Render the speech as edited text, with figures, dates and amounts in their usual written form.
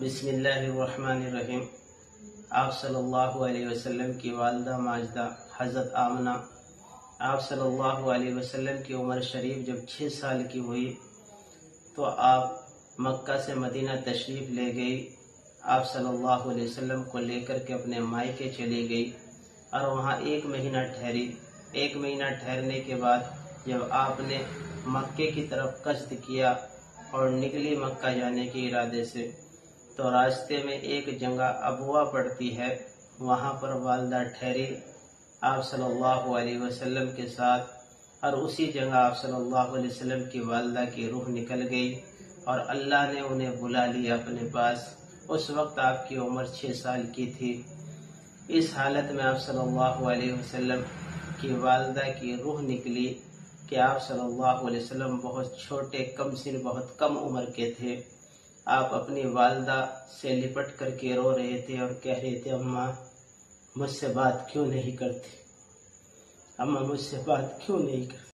بسم اللہ الرحمن الرحیم۔ آپ صلی اللہ علیہ وسلم کی والدہ ماجدہ حضرت آمنہ، آپ صلی اللہ علیہ وسلم کی عمر شریف جب 6 سال کی ہوئی تو آپ مکہ سے مدینہ تشریف لے گئی۔ آپ صلی اللہ علیہ وسلم کو لے کر کے اپنے مائکے چلی گئی اور وہاں 1 مہینہ ٹھہری۔ 1 مہینہ ٹھہرنے کے بعد جب آپ نے مکے کی طرف قصد کیا اور نکلی مکہ جانے کے ارادے سے، تو راستے میں ایک جگہ ابوا پڑتی ہے، وہاں پر والدہ ٹھہری آپ صلی اللہ علیہ وسلم کے ساتھ، اور اسی جگہ آپ صلی اللہ علیہ وسلم کی والدہ کی روح نکل گئی اور اللہ نے انہیں بلا لیا اپنے پاس۔ اس وقت آپ کی عمر 6 سال کی تھی۔ اس حالت میں آپ صلی اللہ علیہ وسلم کی والدہ کی روح نکلی کہ آپ صلی اللہ علیہ وسلم بہت چھوٹے، کم سن، بہت کم عمر کے تھے۔ آپ اپنی والدہ سے لپٹ کر کے رو رہے تھے اور کہہ رہے تھے، اماں مجھ سے بات کیوں نہیں کرتی، اماں مجھ سے بات کیوں نہیں کرتی۔